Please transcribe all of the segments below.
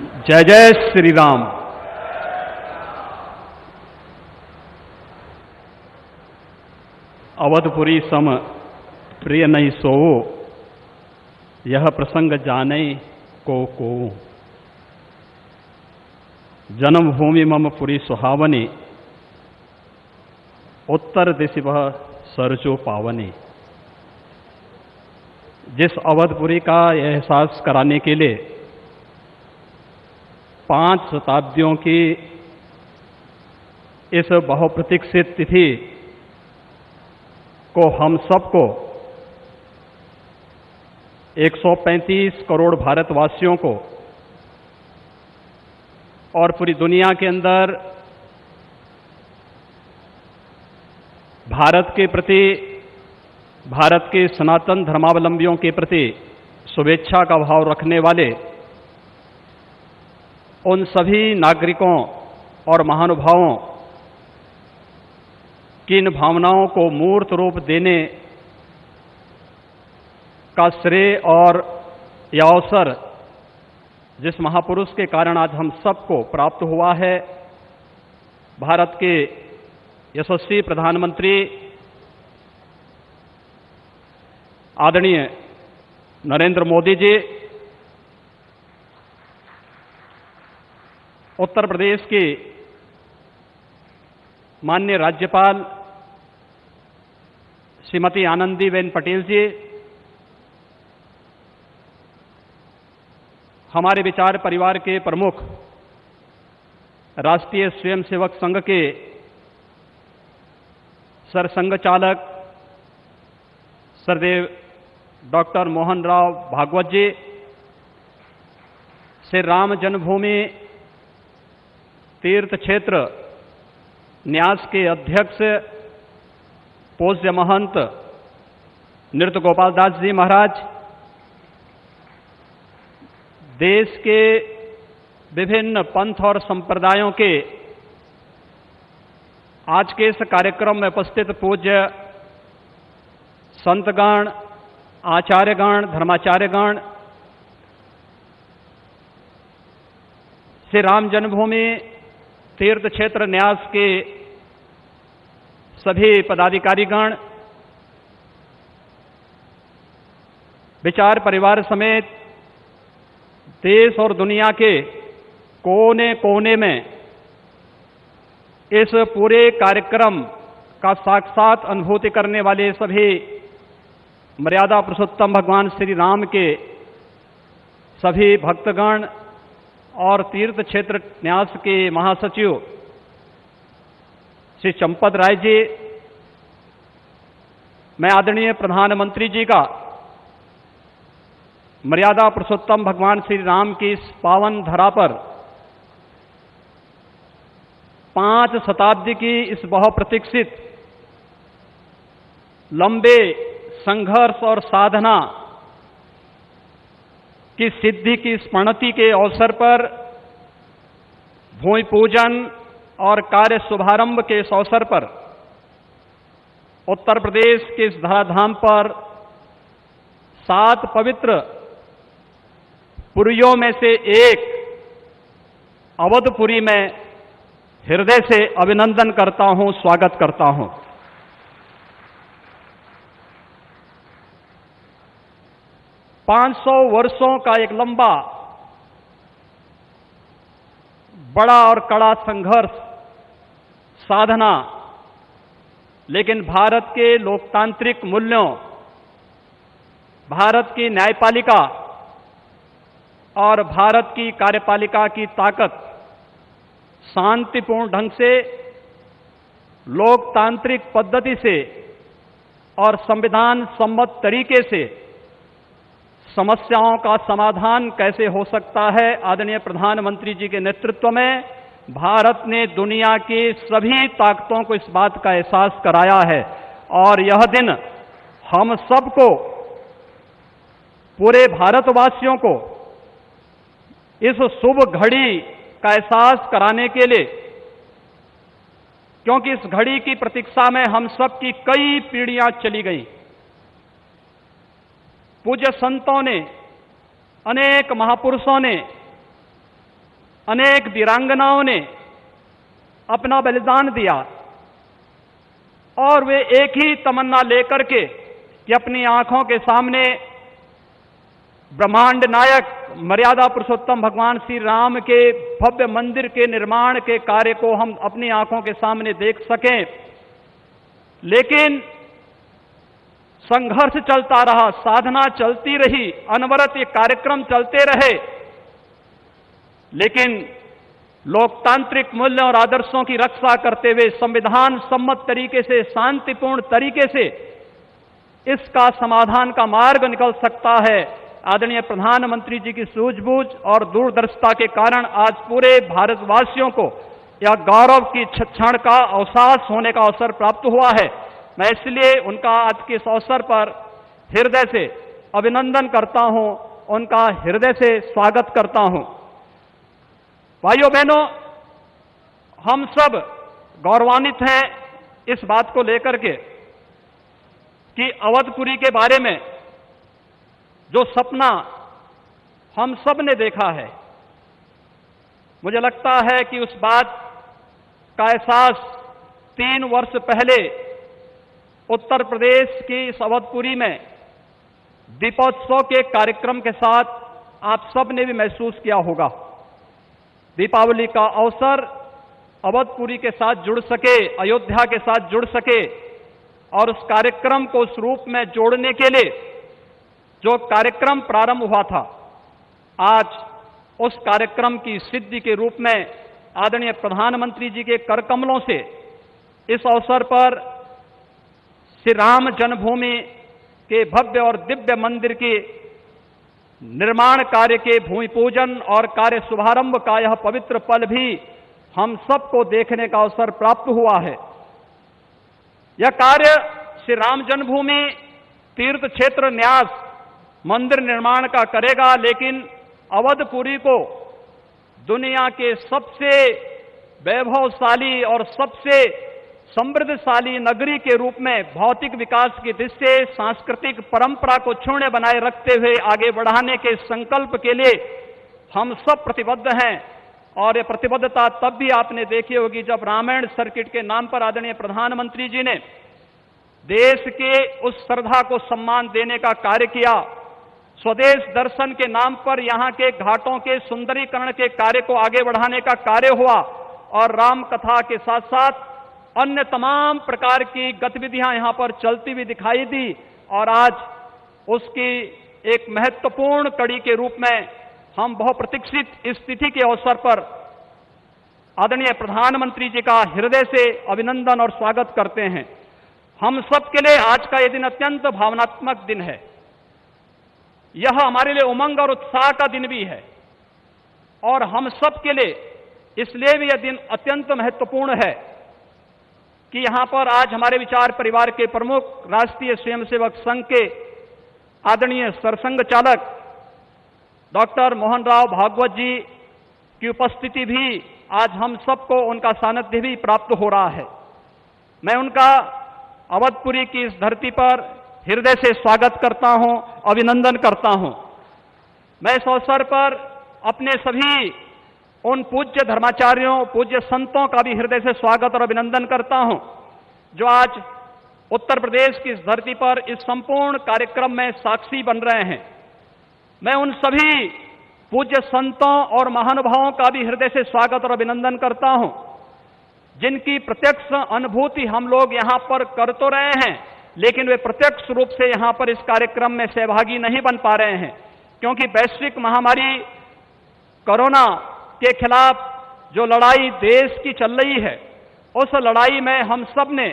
जय जय श्री राम। अवधपुरी सम प्रिय नहीं सोओ, यह प्रसंग जाने को। जन्मभूमि मम पुरी सुहावनी, उत्तर दिशि वह सरजो पावनी। जिस अवधपुरी का एहसास कराने के लिए 5 शताब्दियों की इस बहुप्रतीक्षित तिथि को हम सबको 135 करोड़ भारतवासियों को और पूरी दुनिया के अंदर भारत के प्रति, भारत के सनातन धर्मावलंबियों के प्रति शुभेच्छा का भाव रखने वाले उन सभी नागरिकों और महानुभावों की इन भावनाओं को मूर्त रूप देने का श्रेय और यह अवसर जिस महापुरुष के कारण आज हम सबको प्राप्त हुआ है, भारत के यशस्वी प्रधानमंत्री आदरणीय नरेंद्र मोदी जी, उत्तर प्रदेश की माननीय राज्यपाल श्रीमती आनंदीबेन पटेल जी, हमारे विचार परिवार के प्रमुख राष्ट्रीय स्वयंसेवक संघ के सरसंघ चालक सरदेव डॉक्टर मोहन राव भागवत जी, श्री राम जन्मभूमि तीर्थ क्षेत्र न्यास के अध्यक्ष पूज्य महंत नृत्य गोपाल दास जी महाराज, देश के विभिन्न पंथ और संप्रदायों के आज के इस कार्यक्रम में उपस्थित पूज्य संतगण, आचार्यगण, धर्माचार्यगण, श्री राम जन्मभूमि तीर्थ क्षेत्र न्यास के सभी पदाधिकारीगण, विचार परिवार समेत देश और दुनिया के कोने कोने में इस पूरे कार्यक्रम का साक्षात अनुभूति करने वाले सभी मर्यादा पुरुषोत्तम भगवान श्री राम के सभी भक्तगण और तीर्थ क्षेत्र न्यास के महासचिव श्री चंपत राय जी, मैं आदरणीय प्रधानमंत्री जी का मर्यादा पुरुषोत्तम भगवान श्री राम की इस पावन धरा पर 5 शताब्दी की इस बहुप्रतीक्षित लंबे संघर्ष और साधना की सिद्धि की स्मृति के अवसर पर भूमि पूजन और कार्य शुभारंभ के इस अवसर पर उत्तर प्रदेश के इस धराधाम पर 7 पवित्र पुरियों में से एक अवधपुरी में हृदय से अभिनंदन करता हूं, स्वागत करता हूं। पांच 500 वर्षों का एक लंबा, बड़ा और कड़ा संघर्ष, साधना, लेकिन भारत के लोकतांत्रिक मूल्यों, भारत की न्यायपालिका और भारत की कार्यपालिका की ताकत शांतिपूर्ण ढंग से, लोकतांत्रिक पद्धति से और संविधान सम्मत तरीके से समस्याओं का समाधान कैसे हो सकता है, आदरणीय प्रधानमंत्री जी के नेतृत्व में भारत ने दुनिया की सभी ताकतों को इस बात का एहसास कराया है। और यह दिन हम सबको, पूरे भारतवासियों को इस शुभ घड़ी का एहसास कराने के लिए, क्योंकि इस घड़ी की प्रतीक्षा में हम सब की कई पीढ़ियां चली गई। पूज्य संतों ने, अनेक महापुरुषों ने अनेक वीरांगनाओं ने अपना बलिदान दिया और वे एक ही तमन्ना लेकर के कि अपनी आंखों के सामने ब्रह्मांड नायक मर्यादा पुरुषोत्तम भगवान श्री राम के भव्य मंदिर के निर्माण के कार्य को हम अपनी आंखों के सामने देख सकें। लेकिन संघर्ष चलता रहा, साधना चलती रही, अनवरत ये कार्यक्रम चलते रहे, लेकिन लोकतांत्रिक मूल्यों और आदर्शों की रक्षा करते हुए संविधान सम्मत तरीके से, शांतिपूर्ण तरीके से इसका समाधान का मार्ग निकल सकता है। आदरणीय प्रधानमंत्री जी की सूझबूझ और दूरदर्शिता के कारण आज पूरे भारतवासियों को यह गौरव की क्षण का अवकाश होने का अवसर प्राप्त हुआ है। मैं इसलिए उनका आज के इस अवसर पर हृदय से अभिनंदन करता हूं, उनका हृदय से स्वागत करता हूं। भाइयों बहनों, हम सब गौरवान्वित हैं इस बात को लेकर के कि अवधपुरी के बारे में जो सपना हम सब ने देखा है, मुझे लगता है कि उस बात का एहसास 3 वर्ष पहले उत्तर प्रदेश की इस अवधपुरी में दीपोत्सव के कार्यक्रम के साथ आप सब ने भी महसूस किया होगा। दीपावली का अवसर अवधपुरी के साथ जुड़ सके, अयोध्या के साथ जुड़ सके और उस कार्यक्रम को उस रूप में जोड़ने के लिए जो कार्यक्रम प्रारंभ हुआ था, आज उस कार्यक्रम की सिद्धि के रूप में आदरणीय प्रधानमंत्री जी के कर कमलों से इस अवसर पर श्री राम जन्मभूमि के भव्य और दिव्य मंदिर के निर्माण कार्य के भूमि पूजन और कार्य शुभारंभ का यह पवित्र पल भी हम सबको देखने का अवसर प्राप्त हुआ है। यह कार्य श्री राम जन्मभूमि तीर्थ क्षेत्र न्यास मंदिर निर्माण का करेगा, लेकिन अवधपुरी को दुनिया के सबसे वैभवशाली और सबसे समृद्धशाली नगरी के रूप में भौतिक विकास की दृष्टि से सांस्कृतिक परंपरा को क्षुण्ण बनाए रखते हुए आगे बढ़ाने के संकल्प के लिए हम सब प्रतिबद्ध हैं। और ये प्रतिबद्धता तब भी आपने देखी होगी जब रामायण सर्किट के नाम पर आदरणीय प्रधानमंत्री जी ने देश के उस श्रद्धा को सम्मान देने का कार्य किया। स्वदेश दर्शन के नाम पर यहां के घाटों के सुंदरीकरण के कार्य को आगे बढ़ाने का कार्य हुआ और राम कथा के साथ साथ अन्य तमाम प्रकार की गतिविधियां यहां पर चलती हुई दिखाई दी और आज उसकी एक महत्वपूर्ण कड़ी के रूप में हम बहुप्रतीक्षित स्थिति के अवसर पर आदरणीय प्रधानमंत्री जी का हृदय से अभिनंदन और स्वागत करते हैं। हम सब के लिए आज का यह दिन अत्यंत भावनात्मक दिन है। यह हमारे लिए उमंग और उत्साह का दिन भी है और हम सब के लिए इसलिए भी यह दिन अत्यंत महत्वपूर्ण है कि यहां पर आज हमारे विचार परिवार के प्रमुख राष्ट्रीय स्वयंसेवक संघ के आदरणीय सरसंघ चालक डॉक्टर मोहन राव भागवत जी की उपस्थिति भी आज हम सबको उनका सानिध्य भी प्राप्त हो रहा है। मैं उनका अवधपुरी की इस धरती पर हृदय से स्वागत करता हूं, अभिनंदन करता हूं। मैं इस अवसर पर अपने सभी उन पूज्य धर्माचार्यों, पूज्य संतों का भी हृदय से स्वागत और अभिनंदन करता हूं जो आज उत्तर प्रदेश की इस धरती पर इस संपूर्ण कार्यक्रम में साक्षी बन रहे हैं। मैं उन सभी पूज्य संतों और महानुभावों का भी हृदय से स्वागत और अभिनंदन करता हूं जिनकी प्रत्यक्ष अनुभूति हम लोग यहां पर कर तो रहे हैं, लेकिन वे प्रत्यक्ष रूप से यहां पर इस कार्यक्रम में सहभागी नहीं बन पा रहे हैं क्योंकि वैश्विक महामारी कोरोना के खिलाफ जो लड़ाई देश की चल रही है, उस लड़ाई में हम सब ने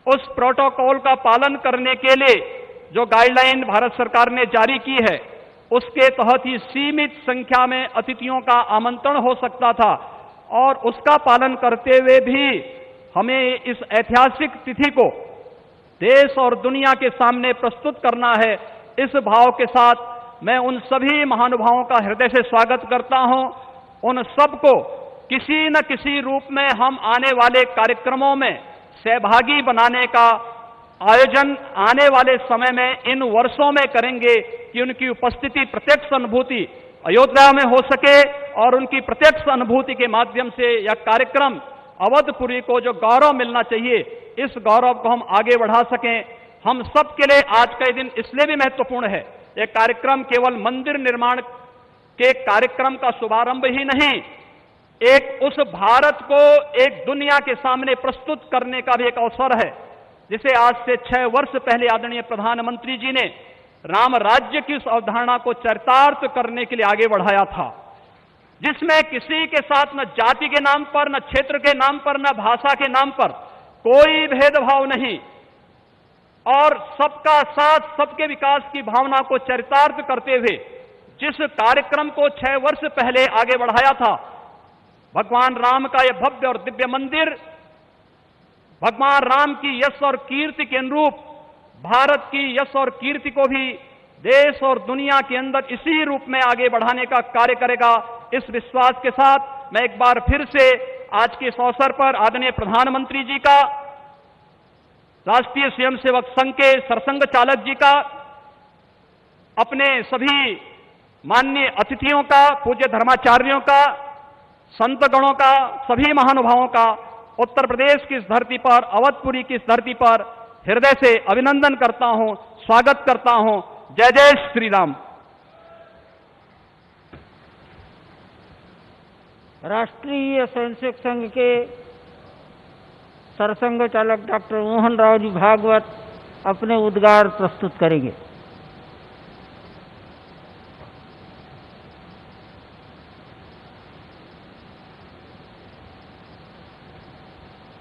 उस प्रोटोकॉल का पालन करने के लिए जो गाइडलाइन भारत सरकार ने जारी की है, उसके तहत ही सीमित संख्या में अतिथियों का आमंत्रण हो सकता था और उसका पालन करते हुए भी हमें इस ऐतिहासिक तिथि को देश और दुनिया के सामने प्रस्तुत करना है। इस भाव के साथ मैं उन सभी महानुभावों का हृदय से स्वागत करता हूं। उन सबको किसी न किसी रूप में हम आने वाले कार्यक्रमों में सहभागी बनाने का आयोजन आने वाले समय में इन वर्षों में करेंगे कि उनकी उपस्थिति, प्रत्यक्ष अनुभूति अयोध्या में हो सके और उनकी प्रत्यक्ष अनुभूति के माध्यम से यह कार्यक्रम अवधपुरी को जो गौरव मिलना चाहिए, इस गौरव को हम आगे बढ़ा सकें। हम सब के लिए आज का दिन इसलिए भी महत्वपूर्ण है। यह कार्यक्रम केवल मंदिर निर्माण के कार्यक्रम का शुभारंभ ही नहीं, एक उस भारत को एक दुनिया के सामने प्रस्तुत करने का भी एक अवसर है, जिसे आज से 6 वर्ष पहले आदरणीय प्रधानमंत्री जी ने राम राज्य की उस अवधारणा को चरितार्थ करने के लिए आगे बढ़ाया था, जिसमें किसी के साथ न जाति के नाम पर, न क्षेत्र के नाम पर, न भाषा के नाम पर कोई भेदभाव नहीं, और सबका साथ सबके विकास की भावना को चरितार्थ करते हुए जिस कार्यक्रम को 6 वर्ष पहले आगे बढ़ाया था, भगवान राम का यह भव्य और दिव्य मंदिर भगवान राम की यश और कीर्ति के अनुरूप भारत की यश और कीर्ति को भी देश और दुनिया के अंदर इसी रूप में आगे बढ़ाने का कार्य करेगा। इस विश्वास के साथ मैं एक बार फिर से आज के इस अवसर पर आदरणीय प्रधानमंत्री जी का, राष्ट्रीय स्वयंसेवक संघ के सरसंघ चालक जी का, अपने सभी माननीय अतिथियों का, पूज्य धर्माचार्यों का, संतगणों का, सभी महानुभावों का उत्तर प्रदेश की इस धरती पर, अवधपुरी की इस धरती पर हृदय से अभिनंदन करता हूं, स्वागत करता हूं। जय जय श्री राम। राष्ट्रीय स्वयंसेवक संघ के सरसंघ चालक डॉक्टर मोहन राव जी भागवत अपने उद्गार प्रस्तुत करेंगे।